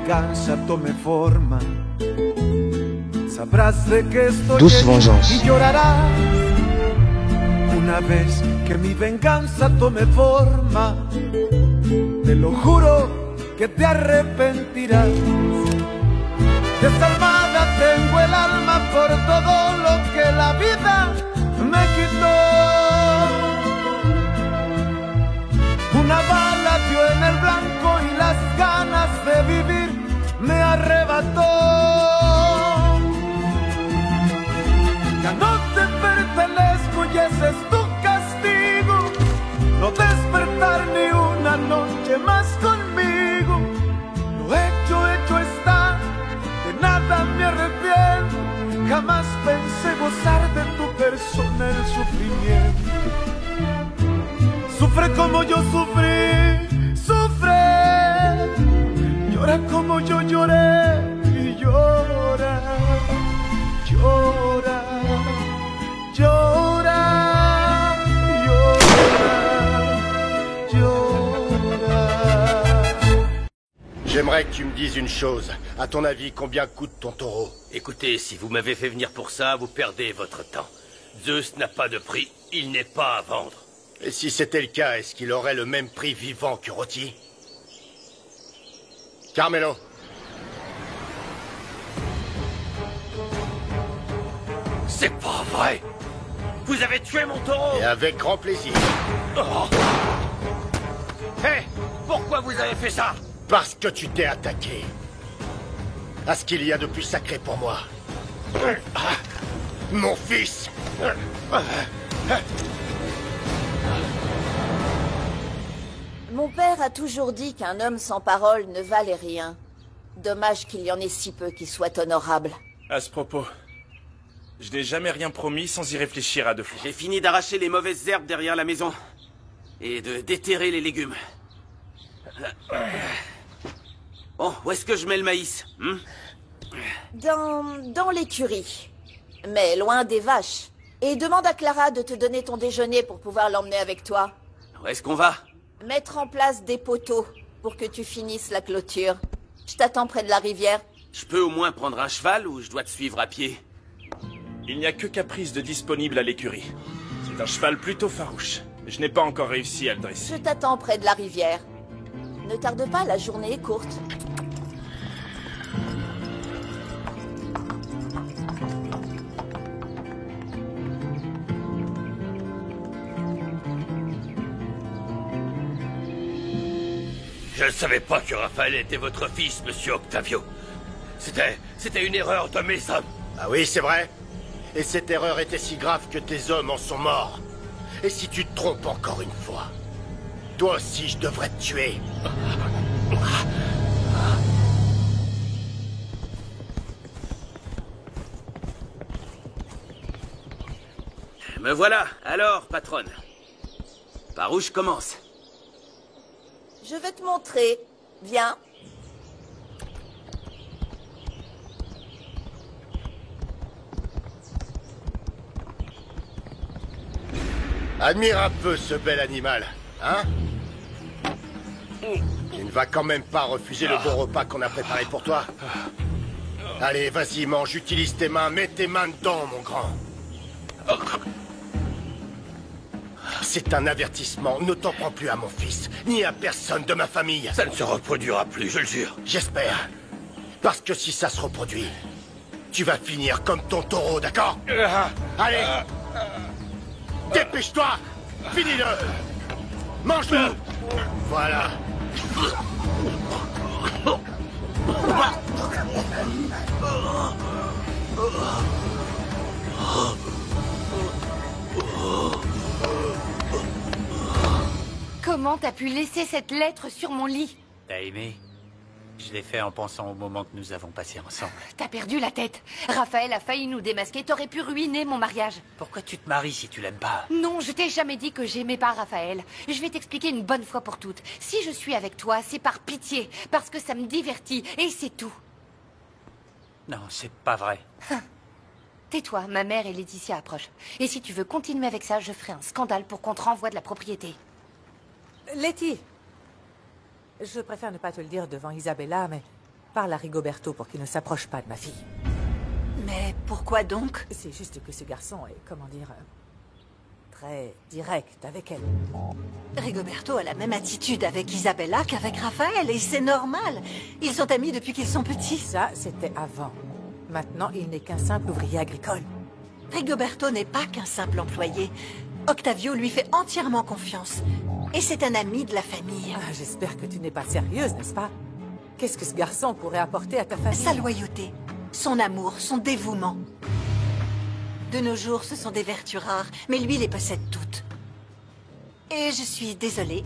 venganza tome forma, sabrás de que estoy Douce vengeance. y llorarás. Una vez que mi venganza tome forma, te lo juro que te arrepentirás. Desalmada tengo el alma por todo lo que la vida me quitó. Una bala dio en el blanco y las ganas de vivir me arrebató. Ya no te pertenezco y ese es tu castigo, no despertar ni una noche más conmigo. Lo hecho está, de nada me arrepiento. Jamás pensé gozar de tu persona el sufrimiento. Sufre como yo sufrí, sufre. Llora como yo lloré y llora, llora, llora, llora, llora. J'aimerais que tu me dises une chose. À ton avis, combien coûte ton taureau? Écoutez, si vous m'avez fait venir pour ça, vous perdez votre temps. Zeus n'a pas de prix, il n'est pas à vendre. Et si c'était le cas, est-ce qu'il aurait le même prix vivant que rôti? Carmelo. C'est pas vrai! Vous avez tué mon taureau! Et avec grand plaisir. Oh. Hé! Pourquoi vous avez fait ça? Parce que tu t'es attaqué à ce qu'il y a de plus sacré pour moi. Mon fils. Mon père a toujours dit qu'un homme sans parole ne valait rien. Dommage qu'il y en ait si peu qui soient honorables. À ce propos, je n'ai jamais rien promis sans y réfléchir à deux fois. J'ai fini d'arracher les mauvaises herbes derrière la maison. Et de déterrer les légumes. Bon, où est-ce que je mets le maïs? Dans l'écurie. Mais loin des vaches. Et demande à Clara de te donner ton déjeuner pour pouvoir l'emmener avec toi. Où est-ce qu'on va? Mettre en place des poteaux pour que tu finisses la clôture. Je t'attends près de la rivière. Je peux au moins prendre un cheval ou je dois te suivre à pied? Il n'y a que Caprice de disponible à l'écurie. C'est un cheval plutôt farouche. Je n'ai pas encore réussi à le dresser. Je t'attends près de la rivière. Ne tarde pas, la journée est courte. Je ne savais pas que Raphaël était votre fils, monsieur Octavio. C'était une erreur de mes hommes. Ah oui, c'est vrai. Et cette erreur était si grave que tes hommes en sont morts. Et si tu te trompes encore une fois, toi aussi je devrais te tuer. Me voilà. Alors, patronne. Par où je commence? Je vais te montrer. Viens. Admire un peu ce bel animal, hein? Tu ne vas quand même pas refuser le bon repas qu'on a préparé pour toi? Allez, vas-y, mange, utilise tes mains, mets tes mains dedans, mon grand. C'est un avertissement, ne t'en prends plus à mon fils, ni à personne de ma famille. Ça ne se reproduira plus, je le jure. J'espère. Parce que si ça se reproduit, tu vas finir comme ton taureau, d'accord? Allez! Dépêche-toi! Finis-le! Mange-le! Voilà. Comment t'as pu laisser cette lettre sur mon lit? T'as aimé? Je l'ai fait en pensant au moment que nous avons passé ensemble. T'as perdu la tête. Raphaël a failli nous démasquer. T'aurais pu ruiner mon mariage. Pourquoi tu te maries si tu l'aimes pas? Non, je t'ai jamais dit que j'aimais pas Raphaël. Je vais t'expliquer une bonne fois pour toutes. Si je suis avec toi, c'est par pitié. Parce que ça me divertit. Et c'est tout. Non, c'est pas vrai. Tais-toi, ma mère et Laetitia approchent. Et si tu veux continuer avec ça, je ferai un scandale pour qu'on te renvoie de la propriété. Letty, je préfère ne pas te le dire devant Isabella, mais Parle à Rigoberto pour qu'il ne s'approche pas de ma fille. Mais pourquoi donc? C'est juste que ce garçon est, comment dire, très direct avec elle. Rigoberto a la même attitude avec Isabella qu'avec Raphaël, et c'est normal. Ils sont amis depuis qu'ils sont petits. Ça, c'était avant. Maintenant, il n'est qu'un simple ouvrier agricole. Rigoberto n'est pas qu'un simple employé. Octavio lui fait entièrement confiance. Et c'est un ami de la famille. Ah, j'espère que tu n'es pas sérieuse, n'est-ce pas? Qu'est-ce que ce garçon pourrait apporter à ta famille? Sa loyauté, son amour, son dévouement. De nos jours, ce sont des vertus rares, mais lui les possède toutes. Et je suis désolée,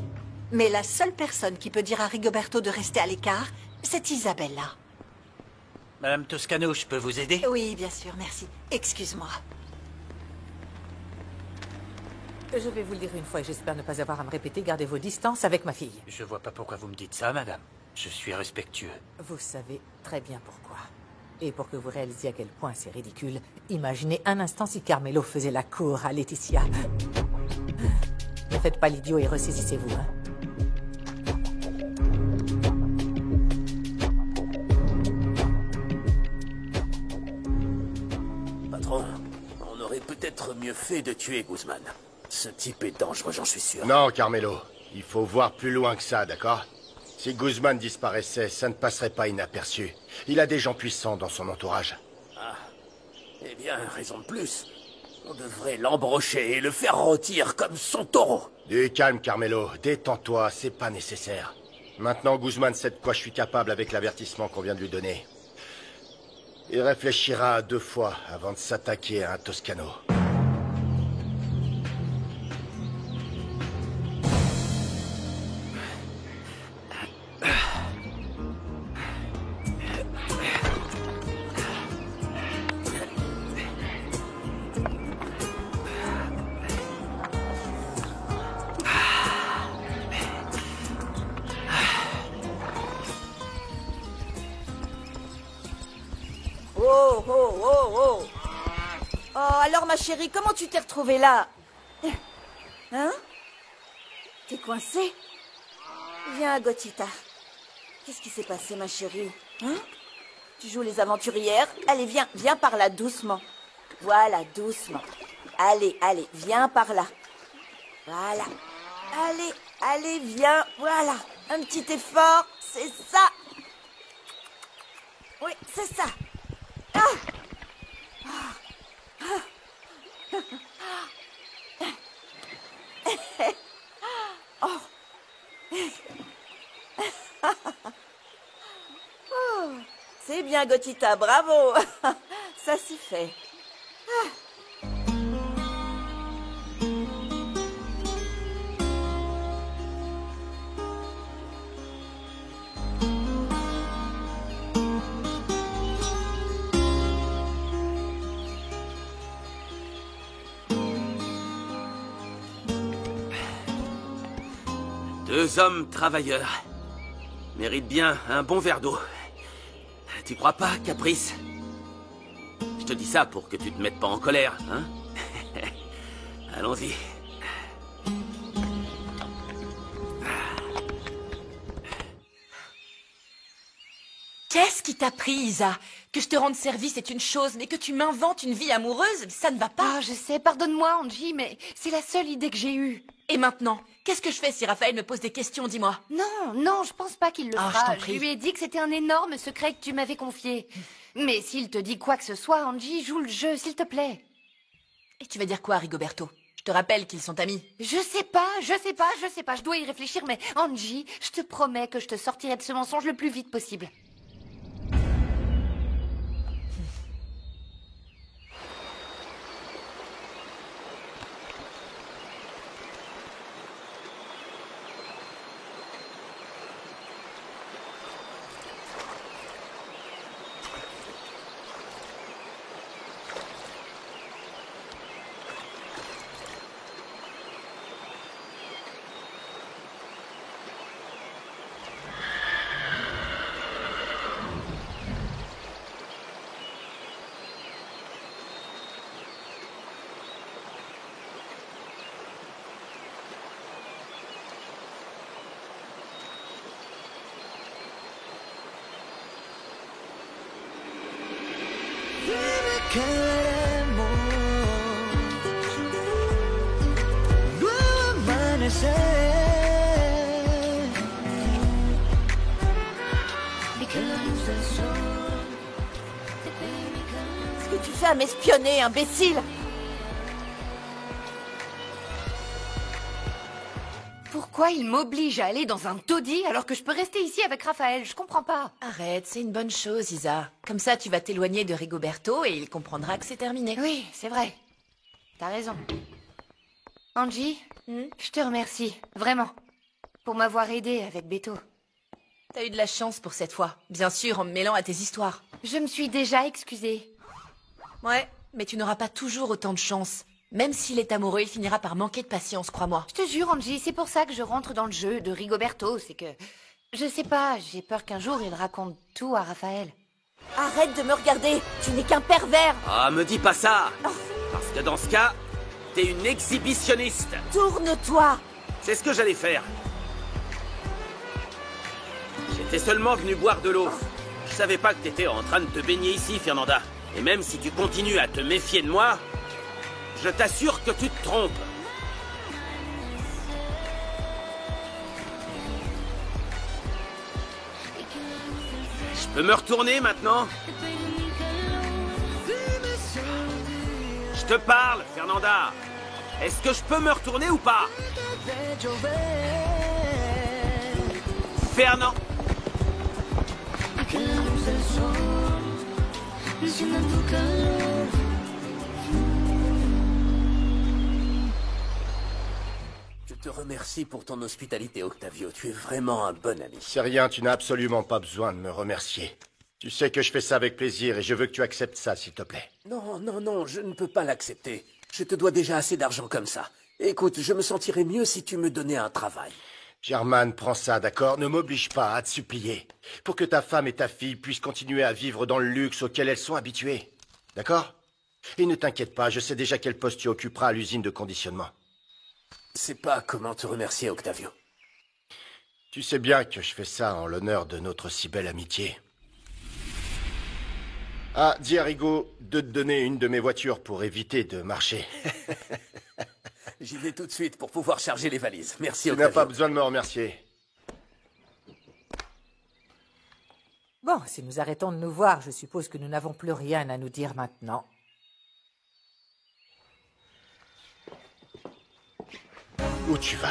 mais la seule personne qui peut dire à Rigoberto de rester à l'écart, c'est Isabella. Madame Toscano, je peux vous aider? Oui, bien sûr, merci. Excuse-moi. Je vais vous le dire une fois et j'espère ne pas avoir à me répéter. Gardez vos distances avec ma fille. Je vois pas pourquoi vous me dites ça, madame. Je suis respectueux. Vous savez très bien pourquoi. Et pour que vous réalisiez à quel point c'est ridicule, imaginez un instant si Carmelo faisait la cour à Laetitia. Ne faites pas l'idiot et ressaisissez-vous, hein. Patron, on aurait peut-être mieux fait de tuer Guzman. Ce type est dangereux, j'en suis sûr. Non, Carmelo. Il faut voir plus loin que ça, d'accord? Si Guzman disparaissait, ça ne passerait pas inaperçu. Il a des gens puissants dans son entourage. Ah. Eh bien, raison de plus. On devrait l'embrocher et le faire rôtir comme son taureau. Du calme, Carmelo. Détends-toi, c'est pas nécessaire. Maintenant, Guzman sait de quoi je suis capable avec l'avertissement qu'on vient de lui donner. Il réfléchira à 2 fois avant de s'attaquer à un Toscano. Oh, oh, oh, oh. Oh, alors ma chérie, comment tu t'es retrouvée là? Hein? T'es coincée? Viens, Gotita. Qu'est-ce qui s'est passé, ma chérie? Hein? Tu joues les aventurières? Allez, viens, viens par là, doucement. Voilà, doucement. Allez, allez, viens par là. Voilà. Allez, allez, viens, voilà. Un petit effort, c'est ça. Oui, c'est ça. Ah! Oh. Oh. C'est bien, Gotita, bravo. Ça s'y fait. Deux hommes travailleurs. Méritent bien un bon verre d'eau. Tu crois pas, Caprice? Je te dis ça pour que tu te mettes pas en colère, hein? Allons-y. Qu'est-ce qui t'a pris, Isa? Que je te rende service est une chose, mais que tu m'inventes une vie amoureuse, ça ne va pas. Ah, je sais, pardonne-moi, Angie, mais c'est la seule idée que j'ai eue. Et maintenant, qu'est-ce que je fais si Raphaël me pose des questions, dis-moi? Non, non, je pense pas qu'il le Ah, fera. je t'en prie. lui ai dit que c'était un énorme secret que tu m'avais confié. Mais s'il te dit quoi que ce soit, Angie, joue le jeu, s'il te plaît. Et tu vas dire quoi à Rigoberto? Je te rappelle qu'ils sont amis. Je sais pas, je dois y réfléchir, mais Angie, je te promets que je te sortirai de ce mensonge le plus vite possible. que veremos un nuevo amanecer. Qu'est-ce que tu fais à m'espionner, imbécile? Pourquoi il m'oblige à aller dans un taudis alors que je peux rester ici avec Raphaël? Je comprends pas. Arrête, c'est une bonne chose, Isa. Comme ça, tu vas t'éloigner de Rigoberto et il comprendra que c'est terminé. Oui, c'est vrai. T'as raison. Angie, je te remercie, vraiment, pour m'avoir aidé avec Beto. T'as eu de la chance pour cette fois. Bien sûr, en me mêlant à tes histoires. Je me suis déjà excusée. Ouais, mais tu n'auras pas toujours autant de chance. Même s'il est amoureux, il finira par manquer de patience, crois-moi. Je te jure, Angie, c'est pour ça que je rentre dans le jeu de Rigoberto, c'est que... Je sais pas, j'ai peur qu'un jour il raconte tout à Raphaël. Arrête de me regarder, tu n'es qu'un pervers. Ah, me dis pas ça. Parce que dans ce cas, t'es une exhibitionniste. Tourne-toi. C'est ce que j'allais faire. J'étais seulement venu boire de l'eau. Je savais pas que t'étais en train de te baigner ici, Fernanda. Et même si tu continues à te méfier de moi, je t'assure que tu te trompes. Je peux me retourner maintenant? Je te parle, Fernanda. Est-ce que je peux me retourner ou pas? Fernand. Je te remercie pour ton hospitalité, Octavio. Tu es vraiment un bon ami. C'est rien, tu n'as absolument pas besoin de me remercier. Tu sais que je fais ça avec plaisir et je veux que tu acceptes ça, s'il te plaît. Non, non, non, je ne peux pas l'accepter. Je te dois déjà assez d'argent comme ça. Écoute, je me sentirais mieux si tu me donnais un travail. German, prends ça, d'accord? Ne m'oblige pas à te supplier. Pour que ta femme et ta fille puissent continuer à vivre dans le luxe auquel elles sont habituées. D'accord? Et ne t'inquiète pas, je sais déjà quel poste tu occuperas à l'usine de conditionnement. C'est pas comment te remercier, Octavio. Tu sais bien que je fais ça en l'honneur de notre si belle amitié. Ah, dis à Rigo de te donner une de mes voitures pour éviter de marcher. J'y vais tout de suite pour pouvoir charger les valises. Merci, Tu Octavio. n'as pas besoin de me remercier. Bon, si nous arrêtons de nous voir, je suppose que nous n'avons plus rien à nous dire maintenant. Où tu vas?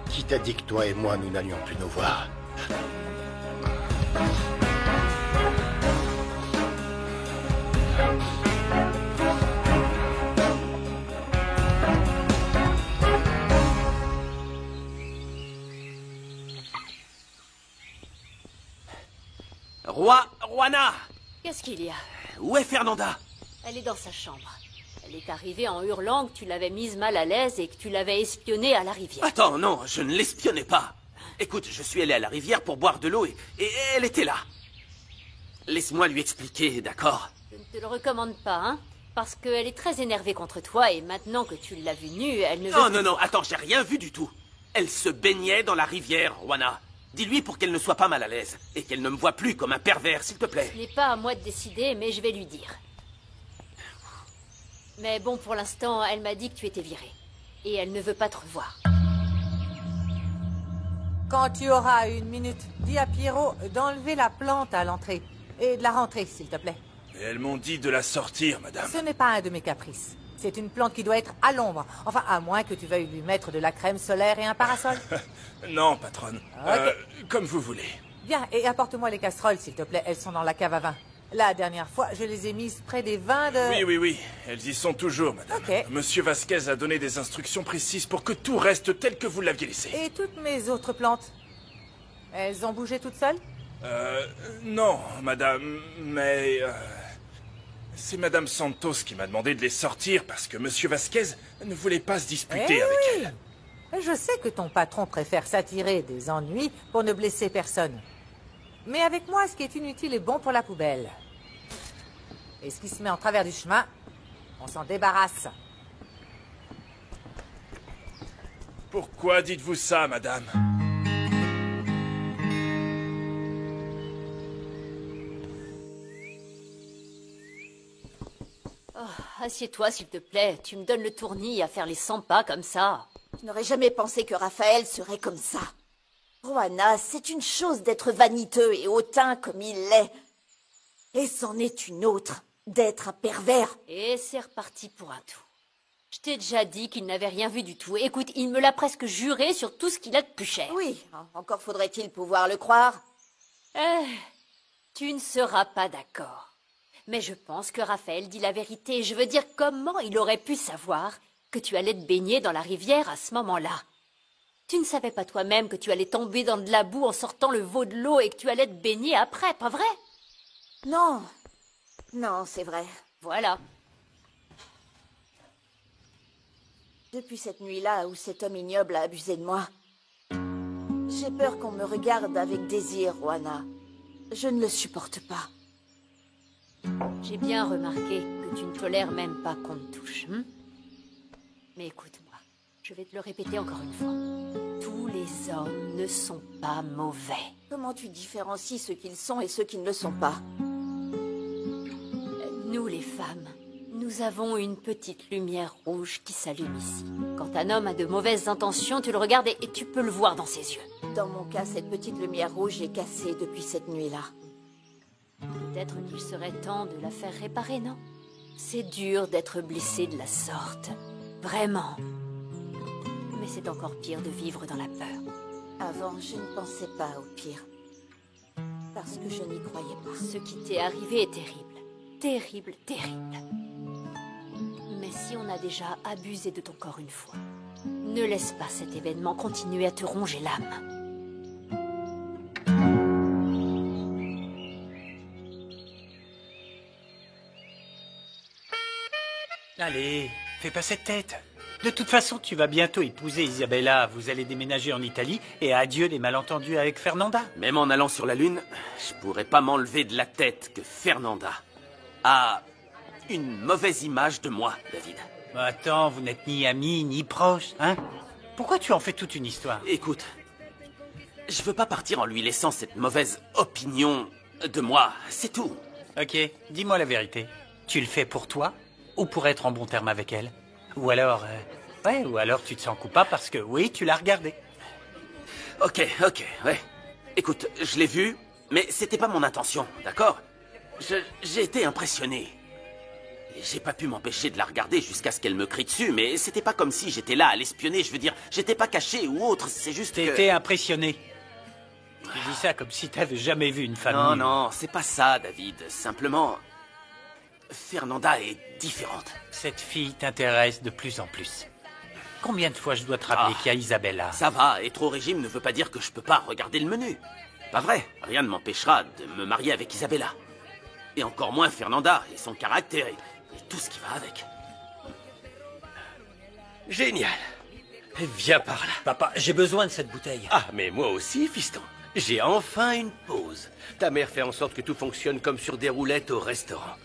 Qui t'a dit que toi et moi, nous n'allions plus nous voir? Juana! Qu'est-ce qu'il y a? Où est Fernanda? Elle est dans sa chambre. Elle est arrivée en hurlant que tu l'avais mise mal à l'aise et que tu l'avais espionnée à la rivière. Attends, non, je ne l'espionnais pas. Écoute, je suis allé à la rivière pour boire de l'eau et elle était là. Laisse-moi lui expliquer, d'accord? Je ne te le recommande pas, hein? Parce qu'elle est très énervée contre toi et maintenant que tu l'as vue nue, elle ne veut Non, plus... non, non, attends, j'ai rien vu du tout. Elle se baignait dans la rivière, Juana. Dis-lui pour qu'elle ne soit pas mal à l'aise et qu'elle ne me voie plus comme un pervers, s'il te plaît. Ce n'est pas à moi de décider, mais je vais lui dire. Mais bon, pour l'instant, elle m'a dit que tu étais viré. Et elle ne veut pas te revoir. Quand tu auras une minute, dis à Pierrot d'enlever la plante à l'entrée. Et de la rentrer, s'il te plaît. Et elles m'ont dit de la sortir, madame. Ce n'est pas un de mes caprices. C'est une plante qui doit être à l'ombre. Enfin, à moins que tu veuilles lui mettre de la crème solaire et un parasol. Non, patronne. Ok. Comme vous voulez. Bien, et apporte-moi les casseroles, s'il te plaît. Elles sont dans la cave à vin. La dernière fois, je les ai mises près des vins de... Oui, oui, oui. Elles y sont toujours, madame. Ok. Monsieur Vasquez a donné des instructions précises pour que tout reste tel que vous l'aviez laissé. Et toutes mes autres plantes? Elles ont bougé toutes seules? Non, madame, mais... C'est madame Santos qui m'a demandé de les sortir parce que monsieur Vasquez ne voulait pas se disputer avec elle. Je sais que ton patron préfère s'attirer des ennuis pour ne blesser personne. Mais avec moi, ce qui est inutile est bon pour la poubelle. Et ce qui se met en travers du chemin, on s'en débarrasse. Pourquoi dites-vous ça, madame? Assieds-toi, s'il te plaît. Tu me donnes le tournis à faire les 100 pas comme ça. Je n'aurais jamais pensé que Raphaël serait comme ça. Rohanna, c'est une chose d'être vaniteux et hautain comme il l'est. Et c'en est une autre, d'être un pervers. Et c'est reparti pour un tout. Je t'ai déjà dit qu'il n'avait rien vu du tout. Écoute, il me l'a presque juré sur tout ce qu'il a de plus cher. Oui, encore faudrait-il pouvoir le croire. Tu ne seras pas d'accord. Mais je pense que Raphaël dit la vérité. Je veux dire, comment il aurait pu savoir que tu allais te baigner dans la rivière à ce moment-là? Tu ne savais pas toi-même que tu allais tomber dans de la boue en sortant le veau de l'eau et que tu allais te baigner après, pas vrai? Non. Non, c'est vrai. Voilà. Depuis cette nuit-là où cet homme ignoble a abusé de moi, j'ai peur qu'on me regarde avec désir, Rohanna. Je ne le supporte pas. J'ai bien remarqué que tu ne tolères même pas qu'on te touche. Mais écoute-moi, je vais te le répéter encore une fois. Tous les hommes ne sont pas mauvais. Comment tu différencies ceux qu'ils sont et ceux qui ne le sont pas? Nous, les femmes, nous avons une petite lumière rouge qui s'allume ici. Quand un homme a de mauvaises intentions, tu le regardes et tu peux le voir dans ses yeux. Dans mon cas, cette petite lumière rouge est cassée depuis cette nuit-là. Peut-être qu'il serait temps de la faire réparer, non? C'est dur d'être blessé de la sorte. Vraiment. Mais c'est encore pire de vivre dans la peur. Avant, je ne pensais pas au pire. Parce que je n'y croyais pas. Ce qui t'est arrivé est terrible. Terrible, terrible. Mais si on a déjà abusé de ton corps une fois, ne laisse pas cet événement continuer à te ronger l'âme. Allez, fais pas cette tête. De toute façon, tu vas bientôt épouser Isabella. Vous allez déménager en Italie et adieu les malentendus avec Fernanda. Même en allant sur la Lune, je pourrais pas m'enlever de la tête que Fernanda a une mauvaise image de moi, David. Attends, vous n'êtes ni amis ni proches, hein? Pourquoi tu en fais toute une histoire? Écoute, je veux pas partir en lui laissant cette mauvaise opinion de moi, c'est tout. Ok, dis-moi la vérité. Tu le fais pour toi ou pour être en bon terme avec elle? Ou alors... ou alors tu te sens coupable parce que, oui, tu l'as regardée. Ok, ouais. Écoute, je l'ai vue, mais c'était pas mon intention, d'accord? J'ai été impressionné. J'ai pas pu m'empêcher de la regarder jusqu'à ce qu'elle me crie dessus, mais c'était pas comme si j'étais là à l'espionner, je veux dire, j'étais pas caché ou autre, c'est juste que... T'étais impressionné. Tu dis ça comme si t'avais jamais vu une femme. Non, c'est pas ça, David. Simplement... Fernanda est différente. Cette fille t'intéresse de plus en plus. Combien de fois je dois te rappeler qu'il y a Isabella? Ça va, être au régime ne veut pas dire que je peux pas regarder le menu. Pas vrai, rien ne m'empêchera de me marier avec Isabella. Et encore moins Fernanda et son caractère et tout ce qui va avec. Génial. Viens par là. Papa, j'ai besoin de cette bouteille. Ah, mais moi aussi, fiston. J'ai enfin une pause. Ta mère fait en sorte que tout fonctionne comme sur des roulettes au restaurant.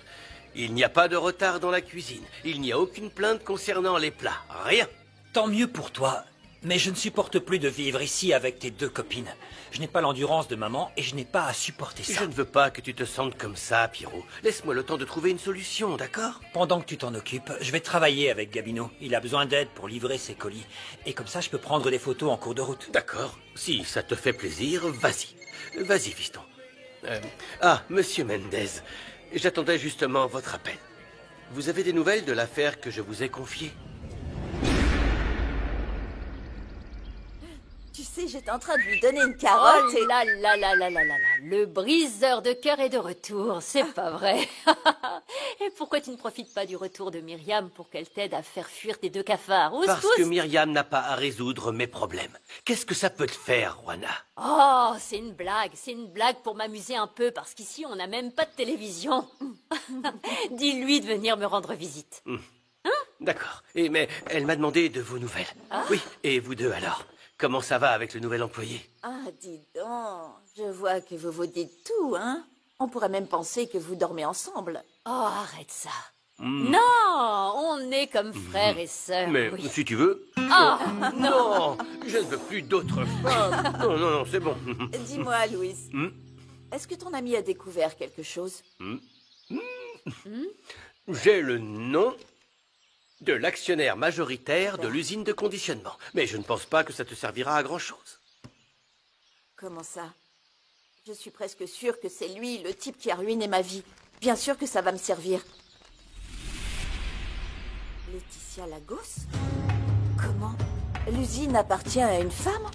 Il n'y a pas de retard dans la cuisine. Il n'y a aucune plainte concernant les plats. Rien. Tant mieux pour toi. Mais je ne supporte plus de vivre ici avec tes deux copines. Je n'ai pas l'endurance de maman et je n'ai pas à supporter ça. Je ne veux pas que tu te sentes comme ça, Pierrot. Laisse-moi le temps de trouver une solution, d'accord? Pendant que tu t'en occupes, je vais travailler avec Gabino. Il a besoin d'aide pour livrer ses colis. Et comme ça, je peux prendre des photos en cours de route. D'accord. Si ça te fait plaisir, vas-y. Vas-y, fiston. Monsieur Mendez, j'attendais justement votre appel. Vous avez des nouvelles de l'affaire que je vous ai confiée? Tu sais, j'étais en train de lui donner une carotte Oh là là là là là là là. Le briseur de cœur est de retour, c'est pas vrai. Et pourquoi tu ne profites pas du retour de Myriam pour qu'elle t'aide à faire fuir tes deux cafards? Ous, Parce ous. que Myriam n'a pas à résoudre mes problèmes. Qu'est-ce que ça peut te faire, Rohanna? Oh, c'est une blague pour m'amuser un peu, parce qu'ici on n'a même pas de télévision. Dis-lui de venir me rendre visite. D'accord. Mais elle m'a demandé de vos nouvelles. Oui, et vous deux alors? Comment ça va avec le nouvel employé? Ah, dis donc, je vois que vous vous dites tout, hein? On pourrait même penser que vous dormez ensemble. Oh, arrête ça. Non, on est comme frères et sœurs. Mais oui. si tu veux... Oh, non, je ne veux plus d'autres femmes. Non, c'est bon. Dis-moi, Louise, est-ce que ton ami a découvert quelque chose? J'ai le nom de l'actionnaire majoritaire de l'usine de conditionnement. Mais je ne pense pas que ça te servira à grand-chose. Comment ça? Je suis presque sûre que c'est lui, le type qui a ruiné ma vie. Bien sûr que ça va me servir. Laetitia Lagos? Comment? L'usine appartient à une femme?